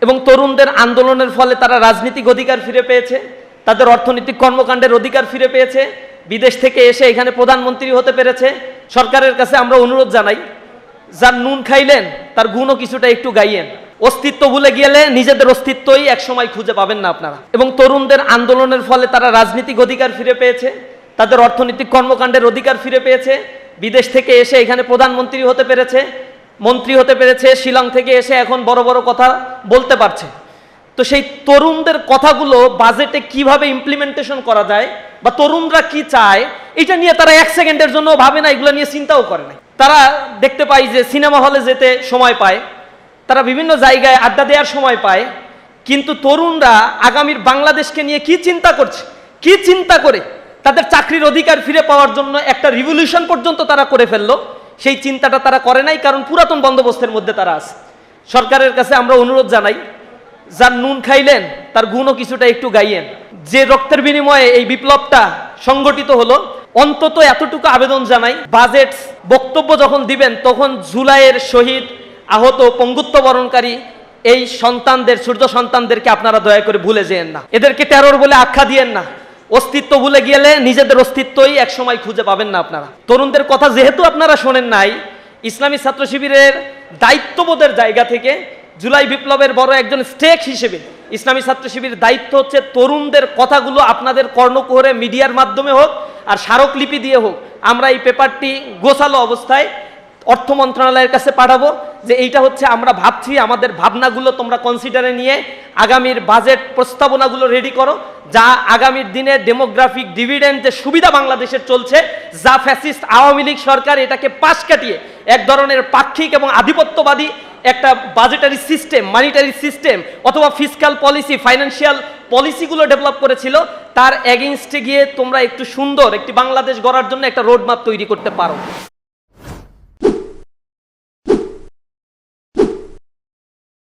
এবং তরুণদের আন্দোলনের ফলে তারা রাজনৈতিক অধিকার ফিরে পেয়েছে, তাদের অর্থনৈতিক কর্মকাণ্ডের অধিকার ফিরে পেয়েছে, বিদেশ থেকে এসে এখানে প্রধানমন্ত্রী হতে পেরেছে। সরকারের কাছে আমরা অনুরোধ জানাই, যার নুন খাইলেন তার গুণও কিছুটা একটু গাইয়েন। অস্তিত্ব ভুলে গেলে নিজেদের অস্তিত্বই একসময় খুঁজে পাবেন না আপনারা। এবং তরুণদের আন্দোলনের ফলে তারা রাজনৈতিক অধিকার ফিরে পেয়েছে, তাদের অর্থনৈতিক কর্মকাণ্ডের অধিকার ফিরে পেয়েছে, বিদেশ থেকে এসে এখানে প্রধানমন্ত্রী হতে পেরেছে, মন্ত্রী হতে পেরেছে, শিলং থেকে এসে এখন বড় বড় কথা বলতে পারছে। তো সেই তরুণদের কথাগুলো বাজেটে কিভাবে ইমপ্লিমেন্টেশন করা যায় বা তরুণরা কি চায় এটা নিয়ে তারা এক সেকেন্ডের জন্য ভাবে না, এগুলো নিয়ে চিন্তাও করে না। তারা দেখতে পায় যে সিনেমা হলে যেতে সময় পায়, তারা বিভিন্ন জায়গায় আড্ডা দেওয়ার সময় পায়, কিন্তু তরুণরা আগামীর বাংলাদেশকে নিয়ে কি চিন্তা করছে, কি চিন্তা করে তাদের চাকরির অধিকার ফিরে পাওয়ার জন্য একটা রিভলিউশন পর্যন্ত তারা করে ফেললো, সেই চিন্তাটা তারা করে নাই, কারণ পুরাতন বন্দোবস্তের মধ্যে তারা আছে। সরকারের কাছে আমরা অনুরোধ জানাই, যার নুন খাইলেন তার গুণও কিছুটা একটু গাইয়েন। যে রক্তের বিনিময়ে এই বিপ্লবটা সংগঠিত হলো, অন্তত এতটুকু আবেদন জানাই, বাজেট বক্তব্য যখন দিবেন তখন জুলাইয়ের শহীদ, আহত, পঙ্গুত্ব বরণকারী এই সন্তানদের, সূর্য সন্তানদেরকে আপনারা দয়া করে ভুলে যেয়েন না, এদেরকে টেরর বলে আখ্যা দিয়েন না। অস্তিত্ব ভুলে গেলে নিজেদের অস্তিত্বই একসময় খুঁজে পাবেন না আপনারা। তরুণদের কথা যেহেতু আপনারা শোনেন নাই, ইসলামী ছাত্র শিবিরের দায়িত্ববোধের জায়গা থেকে জুলাই বিপ্লবের বড় একজন স্টেক হিসেবে ইসলামী ছাত্র শিবিরের দায়িত্ব হচ্ছে তরুণদের কথাগুলো আপনাদের কর্ণকুহরে মিডিয়ার মাধ্যমে হোক আর স্মারকলিপি দিয়ে হোক, আমরা এই পেপারটি গোছালো অবস্থায় অর্থ মন্ত্রণালয়ের কাছে পাঠাবো, যে এইটা হচ্ছে আমরা ভাবছি, আমাদের ভাবনাগুলো তোমরা কনসিডারে নিয়ে আগামীর বাজেট প্রস্তাবনাগুলো রেডি করো, যা আগামীর দিনে ডেমোগ্রাফিক ডিভিডেন্ড যে সুবিধা বাংলাদেশের চলছে, যা ফ্যাসিস্ট আওয়ামী লীগ সরকার এটাকে পাশ কাটিয়ে এক ধরনের পাক্ষিক এবং আধিপত্যবাদী একটা বাজেটারি সিস্টেম, মানিটারি সিস্টেম অথবা ফিসকাল পলিসি, ফাইন্যান্সিয়াল পলিসিগুলো ডেভেলপ করেছিল, তার এগেইনস্টে গিয়ে তোমরা একটু সুন্দর একটি বাংলাদেশ গড়ার জন্য একটা রোডম্যাপ তৈরি করতে পারো।